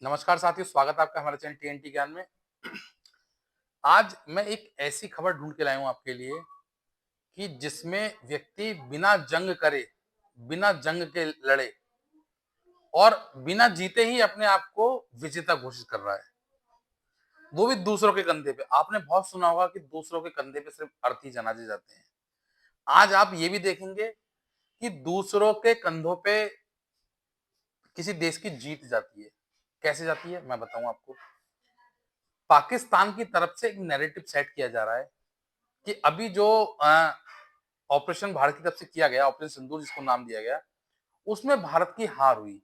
नमस्कार साथियों, स्वागत है आपका हमारे चैनल टीएनटी ज्ञान में। आज मैं एक ऐसी खबर ढूँढ के लाया हूँ आपके लिए कि जिसमें व्यक्ति बिना जंग करे, बिना जंग के लड़े और बिना जीते ही अपने आप को विजेता घोषित कर रहा है। वो भी दूसरों के कंधे पे। आपने बहुत सुना होगा कि दूसरों के कंधे पे सिर्फ अर्थी जनाजे जाते हैं। आज आप ये भी देखेंगे कि दूसरों के कंधों पे किसी देश की जीत जाती है। कैसे जाती है? मैं बताऊँ आपको। पाकिस्तान की तरफ से एक नैरेटिव सेट किया जा रहा है कि अभी जो ऑपरेशन भारत की तरफ से किया गया, ऑपरेशन सिंदूर जिसको नाम दिया गया, उसमें भारत की हार हुई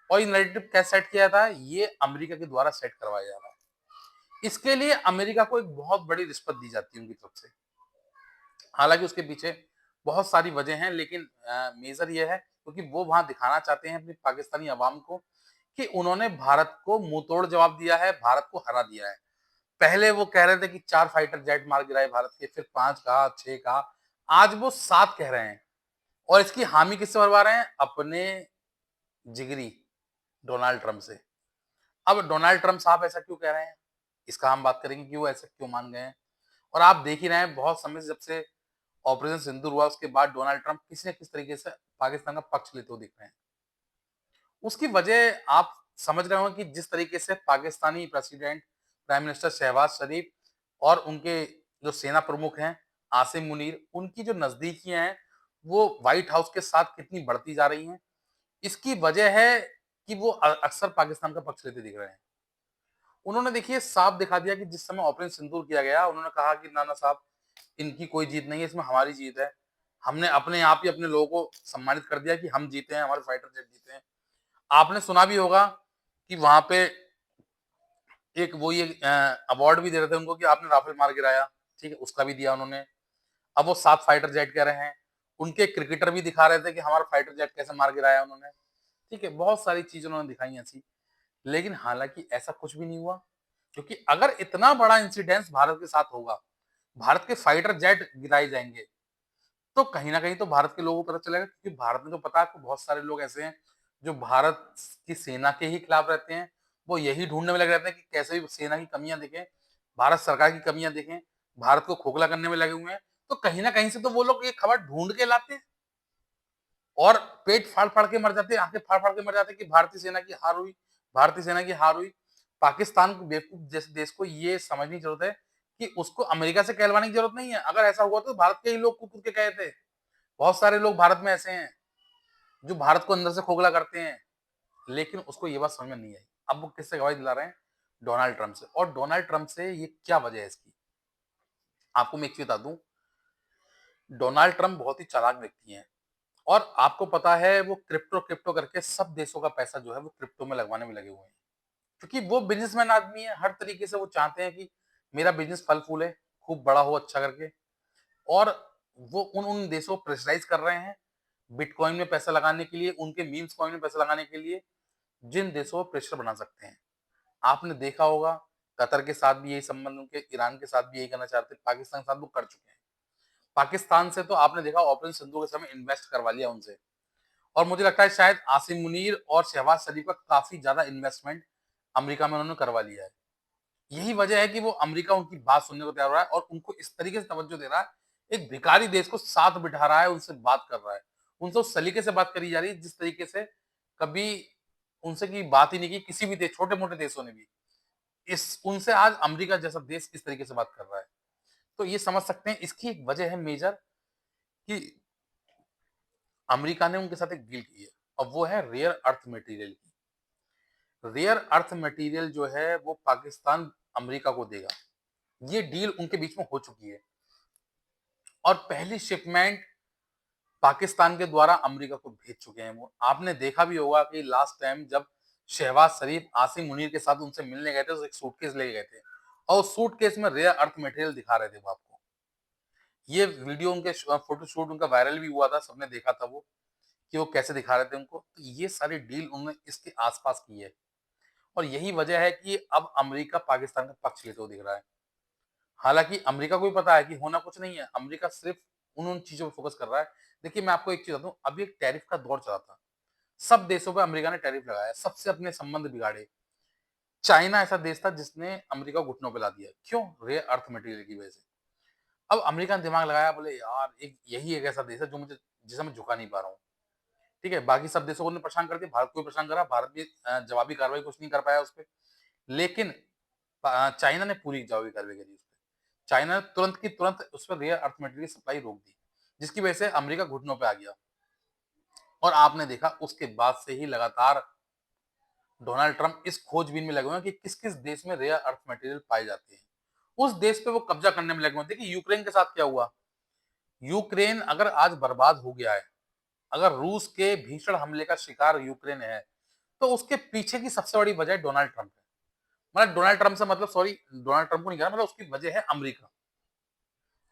और ये नैरेटिव कैसे सेट किया था? ये अमेरिका के द्वारा सेट करवाया जा रहा है। इसके लिए अमेरिका को एक बहुत बड़ी रिश्वत दी जाती है उनकी तरफ से। हालाँकि उसके पीछे बहुत सारी वजह हैं, लेकिन मेजर ये है क्योंकि वो वहाँ दिखाना चाहते हैं अपनी पाकिस्तानी अवाम को कि उन्होंने भारत को मुँहतोड़ जवाब दिया है, भारत को हरा दिया है। पहले वो कह रहे थे कि 4 फाइटर जेट मार गिराए भारत के, फिर 5 कहा, 6 कहा, आज वो 7 कह रहे हैं और इसकी हामी किससे भरवा रहे हैं? अपने जिगरी डोनाल्ड ट्रम्प से। अब डोनाल्ड ट्रम्प साहब ऐसा क्यों कह रहे हैं? इसका हम बात करेंगे कि वो ऐसा क्यों मान गए हैं और आप देख ही रहे हैं बहुत समय से जब से ऑपरेशन सिंदूर हुआ उसके बाद डोनाल्ड ट्रम्प किसी न किसी तरीके से पाकिस्तान का पक्ष लेते हुए दिख रहे हैं। उसकी वजह आप समझ रहे होंगे कि जिस तरीके से Pakistani president prime minister Shahbaz Sharif और उनके जो सेना प्रमुख हैं आसिम मुनीर, उनकी जो नजदीकियां हैं वो व्हाइट हाउस के साथ कितनी बढ़ती जा रही हैं। इसकी वजह है कि वो अक्सर पाकिस्तान का पक्ष लेते दिख रहे हैं। उन्होंने देखिए साफ दिखा दिया कि जिस समय ऑपरेशन सिंदूर किया गया उन्होंने कहा कि नाना साहब, इनकी कोई जीत नहीं है, इसमें हमारी जीत है। हमने अपने आप ही अपने लोगों को सम्मानित कर दिया कि हम जीते हैं, हमारे फाइटर जेट जीते हैं। आपने सुना भी होगा कि वहां पे एक वो ये अवार्ड भी दे रहे थे उनको कि आपने राफेल मार गिराया, ठीक है, उसका भी दिया उन्होंने। अब वो 7 फाइटर जेट कह रहे हैं। उनके क्रिकेटर भी दिखा रहे थे कि हमारा फाइटर जेट कैसे मार गिराया उन्होंने, ठीक है, बहुत सारी चीज़ उन्होंने दिखाई ऐसी। लेकिन हालाँकि ऐसा कुछ भी नहीं हुआ, क्योंकि अगर इतना बड़ा इंसिडेंस भारत के साथ होगा, भारत के फाइटर जेट गिराए जाएँगे, तो कहीं न कहीं तो भारत के लोगों को पता चलेगा, क्योंकि भारत में तो पता है आपको बहुत सारे लोग ऐसे हैं, जो भारत की सेना के ही खिलाफ रहते हैं। वो यही ढूँढने में लगे रहते हैं कि कैसे भी सेना की कमियाँ दिखें, भारत सरकार की कमियाँ दिखें, भारत को खोखला करने में लगे हुए हैं। तो कहीं न कहीं से तो वो लोग ये खबर ढूँढ के लाते हैं और पेट फाड़-फाड़ के मर जाते हैं, आँखें फाड़-फाड़ के मर जाते हैं कि भारतीय सेना की हार हुई, भारतीय सेना की हार हुई। पाकिस्तान को बेवकूफ़ जैसे देश को ये समझने की ज़रूरत है कि उसको अमेरिका से कहलवाने की ज़रूरत नहीं है। अगर ऐसा हुआ तो भारत के ही लोग कूद-कूद के कहे थे। बहुत सारे लोग भारत में ऐसे हैं, जो भारत को अंदर से खोखला करते हैं, लेकिन उसको ये बात समझ में नहीं आई। अब वो किससे गवाही दिला रहे हैं? डोनाल्ड ट्रम्प से। और डोनाल्ड ट्रम्प से ये क्या वजह है इसकी? आपको मैं एक चीज़ बता दूँ, डोनाल्ड ट्रम्प बहुत ही चालाक व्यक्ति हैं और आपको पता है वो क्रिप्टो करके सब देशों का पैसा जो है वो क्रिप्टो में लगवाने में लगे हुए हैं। क्योंकि वो बिज़नेसमैन आदमी है, हर तरीके से वो चाहते हैं कि मेरा बिज़नेस फल-फूले, खूब बड़ा हो अच्छा करके। और वो उन उन देशों को प्रेशराइज़ कर रहे हैं, बिटकॉइन में पैसा लगाने के लिए, उनके मीम्स कॉइन में पैसा लगाने के लिए, जिन देशों को प्रेशर बना सकते हैं। आपने देखा होगा कतर के साथ भी यही संबंध उनके, ईरान के साथ भी यही करना चाहते हैं, पाकिस्तान के साथ वो कर चुके हैं। पाकिस्तान से तो आपने देखा ऑपरेशन सिंदूर के समय इन्वेस्ट करवा लिया उनसे और मुझे लगता है शायद आसिम मुनीर और शहबाज शरीफ का काफ़ी ज़्यादा इन्वेस्टमेंट अमेरिका में उन्होंने करवा लिया है। यही वजह है कि वो अमेरिका उनकी बात सुनने को तैयार हो रहा है और उनको इस तरीके से तवज्जो दे रहा है, एक भिखारी देश को साथ बिठा रहा है, उनसे बात कर रहा है। उनसे उस सलीके से बात करी जा रही है जिस तरीके से कभी उनसे की बात ही नहीं की किसी भी देश, छोटे-मोटे देशों ने भी। इस उनसे आज अमेरिका जैसा देश इस तरीके से बात कर रहा है। तो ये समझ सकते हैं इसकी एक वजह है मेजर कि अमेरिका ने उनके साथ एक डील की है और वो है रेयर अर्थ मटेरियल की। रेयर अर्थ मटेरियल जो है वो पाकिस्तान अमेरिका को देगा। ये डील उनके बीच में हो चुकी है और पहली शिपमेंट पाकिस्तान के द्वारा अमेरिका को भेज चुके हैं वो। आपने देखा भी होगा कि लास्ट टाइम जब शहबाज शरीफ आसिम मुनीर के साथ उनसे मिलने गए थे तो एक सूटकेस लेके गए थे और उस सूटकेस में रेयर अर्थ मटेरियल दिखा रहे थे वो आपको। ये वीडियो उनके फोटोशूट उनका वायरल भी हुआ था, सबने देखा था वो कि वो कैसे दिखा रहे थे उनको। तो ये सारी डील उन्होंने इसके आस-पास की है और यही वजह है कि अब अमेरिका पाकिस्तान का पक्ष लेते हुए दिख रहा है। हालाँकि अमेरिका को भी पता है कि होना कुछ नहीं है, अमेरिका सिर्फ़ उन चीज़ों पे फ़ोकस कर रहा है। देखिए मैं आपको एक चीज़ बता दूँ, अभी एक टैरिफ का दौर चला था। सब देशों पे अमेरिका ने टैरिफ लगाया, सबसे अपने संबंध बिगाड़े। चाइना ऐसा देश था जिसने अमेरिका को घुटनों पे ला दिया। क्यों? रेयर अर्थ मटेरियल की वजह से। अब अमेरिका ने दिमाग लगाया, बोले यार एक यही एक ऐसा देश है जो मुझे जिसे मैं झुका नहीं पा रहा हूँ। ठीक है? बाकी सब देशों को ने परेशान कर दिया, भारत को भी परेशान करा, भारत भी जवाबी कार्रवाई कुछ नहीं कर पाया उस पे। लेकिन चाइना ने पूरी जवाबी कार्रवाई करी उस पे। चाइना ने तुरंत की तुरंत उस पर रेयर अर्थ मटेरियल की सप्लाई रोक दी, जिसकी वजह से अमेरिका घुटनों पे आ गया। और आपने देखा उसके बाद से ही लगातार डोनाल्ड ट्रंप इस खोजबीन में लगे हुए हैं कि किस-किस देश में रेयर अर्थ मटेरियल पाए जाते हैं। उस देश पे वो कब्जा करने में लगे हुए हैं। देखिए यूक्रेन के साथ क्या हुआ? यूक्रेन अगर आज बर्बाद हो गया है, अगर रूस के भीषण हमले का शिकार यूक्रेन है, तो उसके पीछे की सबसे बड़ी वजह डोनाल्ड ट्रंप है। मतलब डोनाल्ड ट्रंप से मतलब सॉरी डोनाल्ड ट्रंप को नहीं कह रहा, मतलब उसकी वजह है अमेरिका।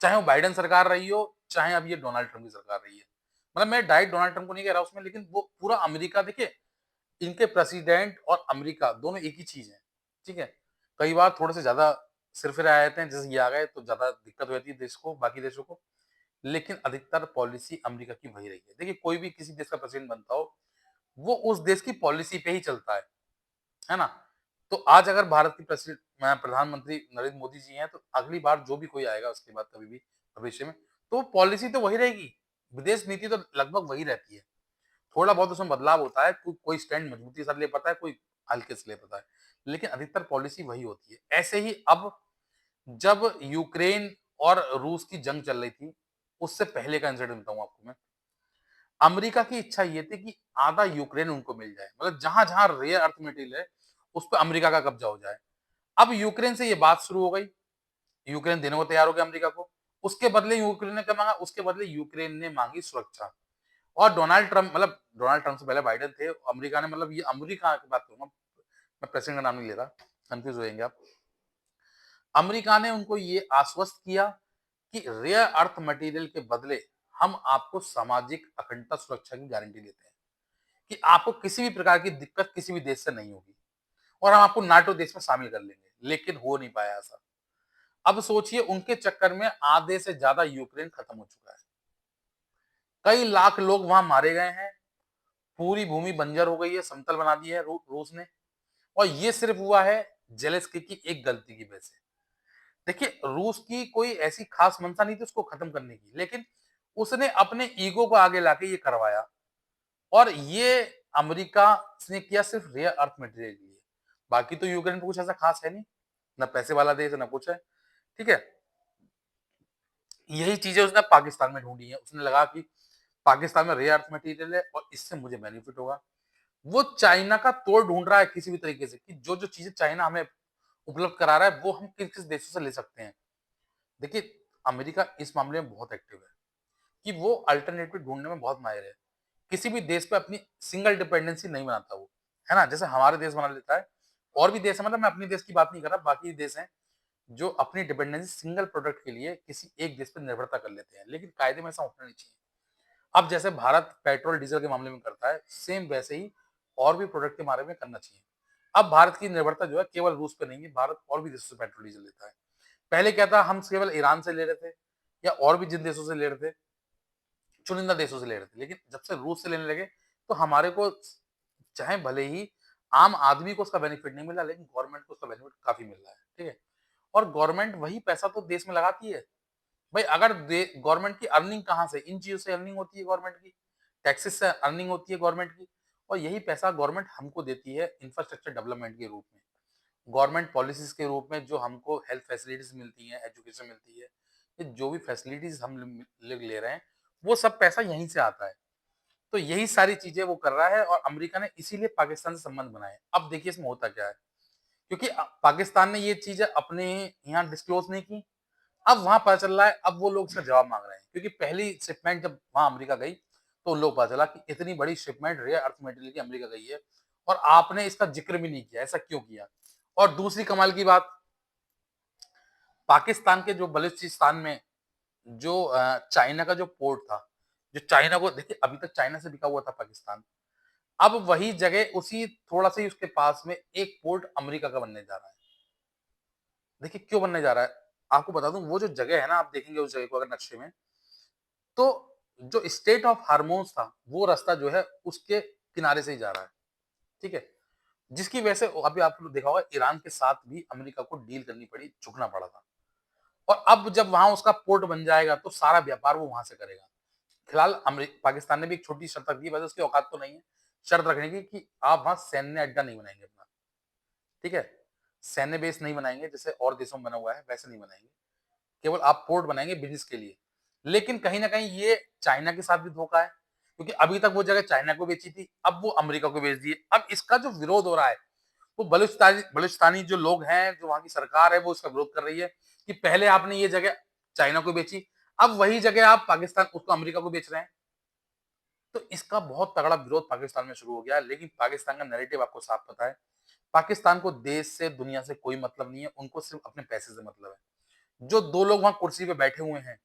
चाहे वो बाइडेन सरकार रही हो, चाहे अब ये डोनाल्ड ट्रंप की सरकार रही है। मतलब मैं डायरेक्ट डोनाल्ड ट्रंप को नहीं कह रहा उसमें, लेकिन वो पूरा अमेरिका देखिए, इनके प्रेसिडेंट और अमेरिका दोनों एक ही चीज़ है, ठीक है? कई बार थोड़े से ज़्यादा सिरफिरे आ जाते हैं, जैसे ये आ गए तो ज़्यादा दिक्कत हो जाती है देश को, बाकी देशों को, लेकिन अधिकतर पॉलिसी अमेरिका की वही रही है। देखिए कोई भी किसी देश का प्रेसिडेंट बनता हो, वो उस देश की पॉलिसी पे ही चलता है ना? तो आज अगर भारत की प्रधानमंत्री नरेंद्र मोदी जी हैं, तो अगली बार जो भी कोई आएगा उसके बाद कभी भी भविष्य में, तो पॉलिसी तो वही रहेगी। विदेश नीति तो लगभग वही रहती है। थोड़ा बहुत उसमें बदलाव होता है, कोई स्टैंड मजबूती से ले पाता है, कोई हल्के से ले पाता है, लेकिन अधिकतर पॉलिसी वही होती है। ऐसे ही अब जब यूक्रेन और रूस की जंग चल रही थी, उससे पहले का इंसिडेंट बताऊँ आपको मैं। अमेरिका की इच्छा ये थी कि आधा यूक्रेन उनको मिल जाए, मतलब जहाँ-जहाँ रेयर अर्थ मटेरियल है, उस पे अमेरिका का कब्जा हो जाए। अब यूक्रेन से ये बात शुरू हो गई, यूक्रेन देने को तैयार हो गया अमेरिका को। उसके बदले यूक्रेन ने क्या माँगा? उसके बदले यूक्रेन ने माँगी सुरक्षा। और डोनाल्ड ट्रंप से पहले बाइडेन थे, अमेरिका ने मतलब ये अमेरिका की बात करूँगा, मैं प्रेसिडेंट का नाम नहीं ले रहा, कन्फ्यूज़ हो जाएँगे आप। अमेरिका ने उनको ये आश्वस्त किया कि रेयर अर्थ मटेरियल के बदले हम आपको सामाजिक अखंडता सुरक्षा की गारंटी देते हैं, कि आपको किसी भी प्रकार की दिक्कत किसी भी देश से नहीं होगी और हम आपको नाटो देश में शामिल कर लेंगे, लेकिन हो नहीं पाया ऐसा। अब सोचिए उनके चक्कर में आधे से ज़्यादा यूक्रेन खत्म हो चुका है। कई लाख लोग वहाँ मारे गए हैं, पूरी भूमि बंजर हो गई है, समतल बना दी है रूस ने और ये सिर्फ हुआ है ज़ेलेंस्की की एक गलती की वजह से। देखिए, रूस की कोई ऐसी खास मंशा नहीं थी उसको खत्म करने की, लेकिन उसने अपने ईगो को आगे लाके ये करवाया और ये अमेरिका ने किया सिर्फ रेयर अर्थ मटेरियल के लिए। बाकी तो यूक्रेन पे कुछ ऐसा खास है नहीं, ना पैसे वाला देश है, ना कुछ है, ठीक है? यही चीज़ें उसने पाकिस्तान में ढूँढी हैं। उसने लगा कि पाकिस्तान में रेयर अर्थ मटेरियल है और इससे मुझे बेनिफिट होगा। वो चाइना का तोड़ ढूँढ रहा है किसी भी तरीके से कि जो-जो चीज़ें चाइना हमें उपलब्ध करा रहा है, वो हम किस-किस देशों से ले सकते हैं। देखिए, अमेरिका इस मामले में बहुत एक्टिव है कि वो अल्टरनेटिव ढूँढने में बहुत माहिर है। किसी भी देश पे अपनी सिंगल डिपेंडेंसी नहीं बनाता वो, है ना? जैसे हमारे देश बना लेता है, और भी देश है, मतलब मैं अपने देश की बात नहीं कर रहा, बाकी देश हैं, जो अपनी डिपेंडेंसी सिंगल प्रोडक्ट के लिए किसी एक देश पे निर्भरता कर लेते हैं, लेकिन कायदे में ऐसा होना नहीं चाहिए। अब जैसे भारत पेट्रोल डीजल के मामले में करता है, सेम वैसे ही और भी प्रोडक्ट के बारे में करना चाहिए। अब भारत की निर्भरता जो है केवल रूस पे नहीं है, भारत और भी देशों से पेट्रोल डीजल लेता है। पहले क्या था, हम केवल ईरान से ले रहे थे या और भी जिन देशों से ले रहे थे, चुनिंदा देशों से ले रहे थे, लेकिन जब से रूस से लेने लगे तो हमारे को चाहे भले ही आम आदमी को उसका बेनिफिट नहीं मिला, लेकिन गवर्नमेंट को उसका बेनिफिट काफी मिल रहा है, ठीक है? और गवर्नमेंट वही पैसा तो देश में लगाती है। भाई अगर गवर्नमेंट की अर्निंग कहाँ से, इन चीजों से अर्निंग होती है गवर्नमेंट की, टैक्सेस से अर्निंग होती है गवर्नमेंट की, और यही पैसा गवर्नमेंट हमको देती है इंफ्रास्ट्रक्चर डेवलपमेंट के रूप में, गवर्नमेंट पॉलिसीज के रूप में, जो हमको हेल्थ फैसिलिटीज मिलती हैं, एजुकेशन मिलती है, ये जो भी फैसिलिटीज हम ले रहे हैं, वो सब पैसा यहीं से आता है। तो यही सारी चीजें वो कर रहा है और अमेरिका ने इसीलिए पाकिस्तान से संबंध बनाए। अब देखिए इसमें होता क्या है, क्योंकि पाकिस्तान ने ये चीजें अपने यहाँ डिस्क्लोज नहीं की, अब वहां पता चल रहा है, अब वो लोग इसका जवाब मांग रहे हैं, क्योंकि पहली शिपमेंट जब वहां अमेरिका गई तो उन लोग पता चला कि इतनी बड़ी शिपमेंट रेयर अर्थ मटेरियल की अमेरिका गई है और आपने इसका जिक्र भी नहीं किया, ऐसा क्यों किया? और दूसरी कमाल की बात, पाकिस्तान के जो बलूचिस्तान में जो चाइना का जो पोर्ट था, जो चाइना को देखिए अभी तक चाइना से बिका हुआ था पाकिस्तान, अब वही जगह उसी थोड़ा-सा ही उसके पास में एक पोर्ट अमेरिका का बनने जा रहा है। देखिए क्यों बनने जा रहा है? आपको बता दूँ वो जो जगह है ना, आप देखेंगे उस जगह को अगर नक्शे में, तो जो स्टेट ऑफ हार्मोन्स था, वो रास्ता जो है उसके किनारे से ही जा रहा है, ठीक है? जिसकी वजह से अभी आपने देखा होगा ईरान के साथ भी अमेरिका को डील करनी पड़ी, झुकना पड़ा था। और अब जब वहाँ उसका पोर्ट बन जाएगा तो सारा व्यापार वो वहाँ से करेगा। फिलहाल पाकिस्तान ने भी एक छोटी शर्त रख दी है, वैसे उसकी औकात तो नहीं है शर्त रखने की कि आप वहाँ सैन्य अड्डा नहीं बनाएँगे अपना, ठीक है? सैन्य बेस नहीं बनाएँगे जैसे और देशों में बना हुआ है, वैसे नहीं बनाएँगे। केवल आप पोर्ट बनाएँगे बिज़नेस के लिए। लेकिन कहीं न कहीं ये चाइना के साथ भी धोखा है, क्योंकि अभी तक वो जगह चाइना को बेची थी, अब वो अमेरिका को बेच दी है। अब इसका जो विरोध हो रहा है, वो बलूचिस्तानी जो लोग हैं, जो वहाँ की सरकार है, वो इसका विरोध कर रही है कि पहले आपने ये जगह चाइना को बेची, अब वही जगह आप पाकिस्तान उसको अमेरिका को बेच रहे हैं। तो इसका बहुत तगड़ा विरोध पाकिस्तान में शुरू हो गया है, लेकिन पाकिस्तान का नैरेटिव आपको साफ पता है। पाकिस्तान को देश से, दुनिया से कोई मतलब नहीं है, उनको सिर्फ अपने पैसे से मतलब है। जो 2 लोग वहाँ कुर्सी पे बैठे हुए हैं,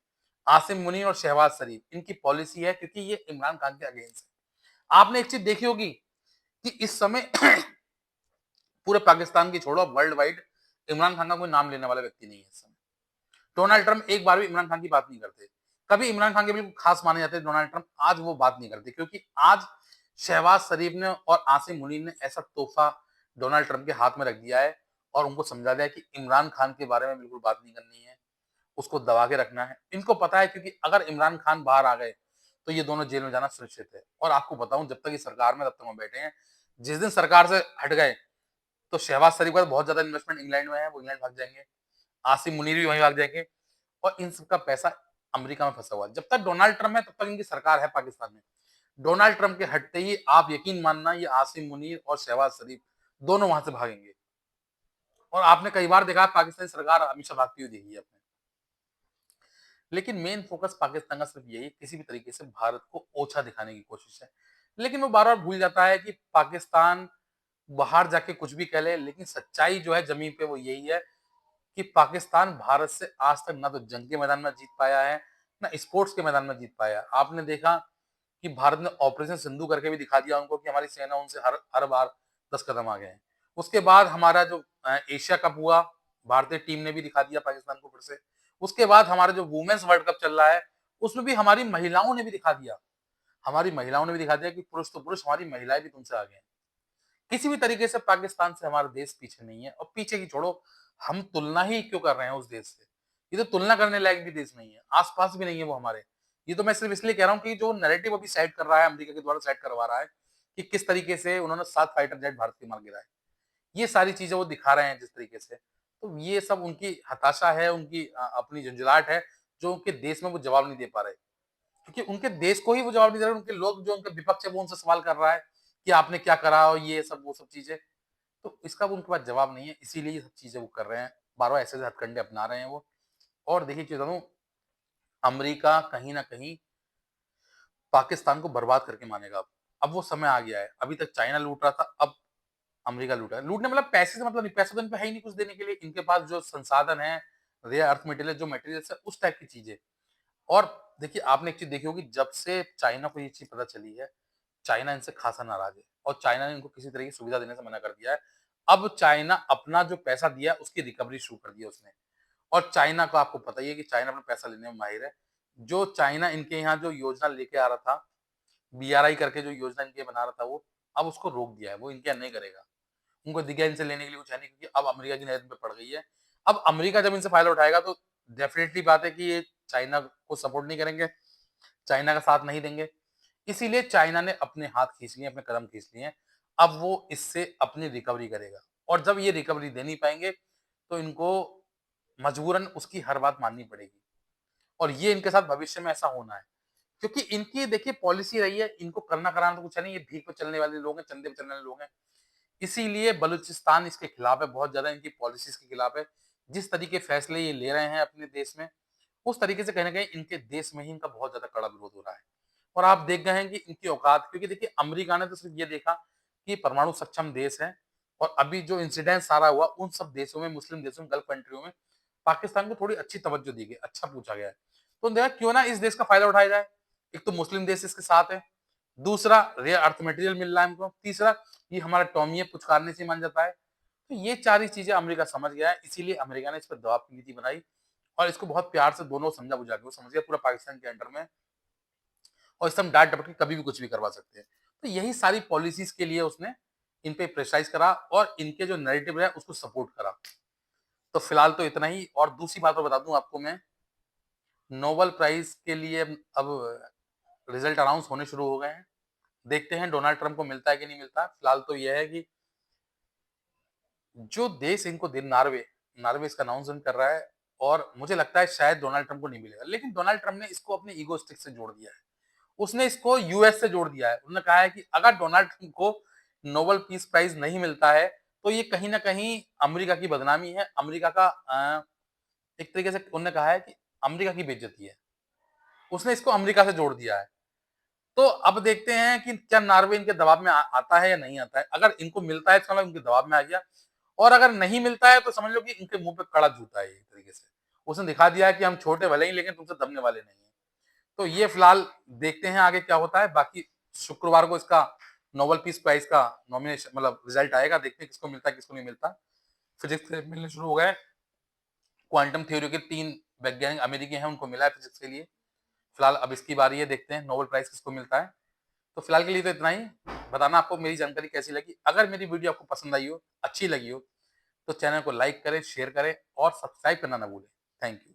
आसिम मुनीर और शहबाज शरीफ, इनकी पॉलिसी है क्योंकि ये इमरान खान के अगेंस्ट है। आपने एक चीज़ देखी होगी कि इस समय पूरे पाकिस्तान की छोड़ो वर्ल्ड वाइड इमरान खान का कोई नाम लेने वाला व्यक्ति नहीं है इस समय। डोनाल्ड ट्रंप एक बार भी इमरान खान की बात नहीं करते। कभी इमरान खान के बिल्कुल खास माने जाते हैं डोनाल्ड ट्रंप, आज वो बात नहीं करते क्योंकि आज शहबाज शरीफ ने और आसिम मुनीर ने ऐसा तोहफा डोनाल्ड ट्रंप के हाथ में रख दिया है और उनको समझा दिया है कि इमरान खान के बारे में बिल्कुल बात नहीं करनी है, उसको दबा के रखना है। इनको पता है क्योंकि अगर इमरान खान बाहर आ गए, तो ये दोनों जेल में जाना सुनिश्चित है। और आपको बताऊँ जब तक ये सरकार में तब तक वो बैठे हैं। जिस दिन सरकार से हट गए, तो शहबाज शरीफ का बहुत ज़्यादा इन्वेस्टमेंट इंग्लैंड में है, वो इंग्लैंड भाग जाएँगे। आसिम मुनीर भी वहीं भाग जाएँगे। और इन सबका पैसा अमेरिका में फंसा हुआ है। जब तक डोनाल्ड ट्रंप है तब तक इनकी सरकार है पाकिस्तान में। डोनाल्ड ट्रंप के हटते ही आप यकीन मानना ये आसिम मुनीर और शहबाज शरीफ दोनों वहां से भागेंगे। और आपने कई बार देखा पाकिस्तानी सरकार हमेशा भागती हुई देखी है आपने। लेकिन मेन फोकस पाकिस्तान का सिर्फ यही किसी भी तरीके से भारत को ओछा दिखाने की कोशिश है। लेकिन वो बार बार भूल जाता है कि पाकिस्तान बाहर जाके कुछ भी कह ले, लेकिन सच्चाई जो है जमीन पे वो यही है कि पाकिस्तान भारत से आज तक ना तो जंग के मैदान में जीत पाया है, ना स्पोर्ट्स के मैदान में जीत पाया है। आपने देखा कि भारत ने ऑपरेशन सिंधु करके भी दिखा दिया उनको कि हमारी सेना उनसे हर हर बार 10 कदम आगे है। उसके बाद हमारा जो एशिया कप हुआ, भारतीय टीम ने भी दिखा दिया पाकिस्तान को फिर से। उसके बाद हमारा जो वुमेन्स वर्ल्ड कप चल रहा है, उसमें भी हमारी महिलाओं ने भी दिखा दिया। हमारी महिलाओं ने भी दिखा दिया कि पुरुष तो पुरुष, हमारी महिलाएं भी तुमसे आगे हैं। किसी भी तरीके से पाकिस्तान से हमारा देश पीछे नहीं है और पीछे की छोड़ो, हम तुलना ही क्यों कर रहे हैं उस देश से? ये तो तुलना करने लायक भी देश नहीं है, आस-पास भी नहीं है वो हमारे। ये तो मैं सिर्फ इसलिए कह रहा हूँ कि जो नैरेटिव अभी सेट कर रहा है, अमेरिका के द्वारा सेट करवा रहा है कि किस तरीके से उन्होंने 7 फाइटर जेट भारत के मार गिराए। ये सारी चीज़ें वो दिखा रहे हैं जिस तरीके से, तो ये सब उनकी हताशा है, उनकी अपनी झुँझलाहट है, जो उनके देश में वो जवाब नहीं दे पा रहे। क्योंकि उनके देश को ही वो जवाब नहीं दे रहे, उनके लोग जो उनके विपक्ष है वो उनसे सवाल कर रहा है कि आपने क्या करा और ये सब वो सब चीज़ें। तो इसका वो उनके पास जवाब नहीं है, इसीलिए ये सब चीज़ें वो कर रहे हैं। बार-बार ऐसे-ऐसे हथकंडे अपना रहे हैं वो। और देखिए क्या बताऊँ, अमेरिका कहीं न कहीं पाकिस्तान को बर्बाद करके मानेगा अब। अब वो समय आ गया है। अभी तक चाइना लूट रहा था, अब अमेरिका लूट रहा है। लूटने मतलब पैसे से मतलब नहीं, पैसा तो इन पे है ही नहीं कुछ देने के लिए। इनके पास जो संसाधन है, रेयर अर्थ मटेरियल जो मटेरियल्स है, उस टाइप की चीज़ें। और देखिए आपने एक चीज़ देखी होगी, जब से चाइना को ये चीज़ पता चली है, चाइना इनसे खासा नाराज़ है और चाइना ने इनको किसी तरह की सुविधा देने से मना कर दिया है। अब चाइना अपना जो पैसा दिया है, उसकी रिकवरी शुरू कर दी है उसने। और चाइना का आपको पता ही है कि चाइना अपना पैसा लेने में माहिर है। जो चाइना इनके यहाँ जो योजना लेके आ रहा था, बीआरआई करके जो योजना इनके बना रहा था वो, अब उसको रोक दिया है, वो इनके यहाँ नहीं करेगा। उनको दिख गया इनसे लेने के लिए कुछ है नहीं, क्योंकि अब अमेरिका की नज़र में पड़ गई है। अब अमेरिका जब इनसे फ़ायदा उठाएगा तो डेफ़िनिटली बात है कि ये चाइना को सपोर्ट नहीं करेंगे, चाइना का साथ नहीं देंगे। इसीलिए चाइना ने अपने हाथ खींच लिए, अपने कदम खींच लिए हैं। अब वो इससे अपनी रिकवरी करेगा और जब ये रिकवरी दे नहीं पाएँगे, तो इनको मजबूरन उसकी हर बात माननी पड़ेगी और ये इनके साथ भविष्य में ऐसा होना है। क्योंकि इनकी देखिए पॉलिसी रही है, इनको करना कराना तो कुछ है नहीं, ये भीख पे चलने वाले लोग हैं, चंदे पे चलने वाले लोग हैं। इसीलिए बलूचिस्तान इसके खिलाफ है, बहुत ज़्यादा इनकी पॉलिसीज़ के खिलाफ है। जिस तरीके फैसले ये ले रहे हैं अपने देश में, उस तरीके से कहीं न कहीं इनके देश में ही इनका बहुत ज़्यादा कड़ा विरोध हो रहा है। और आप देख गए हैं कि इनकी औकात, क्योंकि देखिए अमेरिका ने तो सिर्फ ये देखा कि परमाणु सक्षम देश है और अभी जो इंसिडेंट सारा हुआ उन सब देशों में, मुस्लिम देशों में, गल्फ कंट्रियों में पाकिस्तान को थोड़ी अच्छी तवज्जो दी गई, अच्छा पूछा गया है। तो देखा क्यों ना इस देश का फ़ायदा उठाया जाए। एक तो मुस्लिम देश इसके साथ है, दूसरा रेयर अर्थ मटेरियल मिल रहा है हमको, तीसरा ये हमारा टॉमी है, पुचकारने से मान जाता है। तो ये 4 ही चीज़ें अमेरिका समझ गया है, इसीलिए अमेरिका ने इस पे दबाव की नीति बनाई और इसको बहुत प्यार से दोनों समझा-बुझा के वो समझ गया पूरा पाकिस्तान के अंडर में है और इससे हम डाँट डपट के कभी भी कुछ भी करवा सकते हैं। तो यही सारी पॉलिसीज़ के लिए उसने इन पे प्रेशराइज करा और इनके जो नैरेटिव है उसको सपोर्ट करा। तो फिलहाल तो इतना ही। और दूसरी बात और बता दूं आपको मैं, नोबेल प्राइज के लिए अब रिजल्ट अनाउंस होने शुरू हो गए हैं। देखते हैं डोनाल्ड ट्रंप को मिलता है कि नहीं मिलता। फिलहाल तो यह है कि जो देश इनको दे, नार्वे, नार्वे इसका अनाउंसमेंट कर रहा है और मुझे लगता है शायद डोनाल्ड ट्रंप को नहीं मिलेगा। लेकिन डोनाल्ड ट्रंप ने इसको अपने ईगो स्टिक से जोड़ दिया है। उसने इसको यूएस से जोड़ दिया है। उन्होंने कहा है कि अगर डोनाल्ड ट्रंप को नोबेल पीस प्राइज नहीं मिलता है तो ये कहीं ना कहीं अमेरिका की बदनामी है, अमेरिका का एक तरीके से उन्होंने कहा है कि अमेरिका की बेइज्जती है। उसने इसको अमेरिका से जोड़ दिया है। तो अब देखते हैं कि क्या नॉर्वे इनके दबाव में आता है या नहीं आता है। अगर इनको मिलता है तो समझ लो इनके दबाव में आ गया, और अगर नहीं मिलता है तो समझ लो कि इनके मुंह पे कड़ा जूता है। एक तरीके से उसने दिखा दिया है कि हम छोटे भले ही लेकिन तुमसे दबने वाले नहीं है। तो ये फिलहाल देखते हैं आगे क्या होता है। बाकी शुक्रवार को इसका नोबेल पीस प्राइज का नॉमिनेशन मतलब रिजल्ट आएगा। देखते हैं किसको मिलता है किसको नहीं मिलता। फिजिक्स से मिलने शुरू हो गए। क्वांटम थ्योरी के 3 वैज्ञानिक अमेरिकी हैं, उनको मिला है फिजिक्स के लिए। फिलहाल अब इसकी बारी है, देखते हैं नोबेल प्राइज किसको मिलता है। तो फिलहाल के लिए तो इतना ही। बताना आपको मेरी जानकारी कैसी लगी। अगर मेरी वीडियो आपको पसंद आई हो, अच्छी लगी हो, तो चैनल को लाइक करें, शेयर करें और सब्सक्राइब करना ना भूलें। Thank you.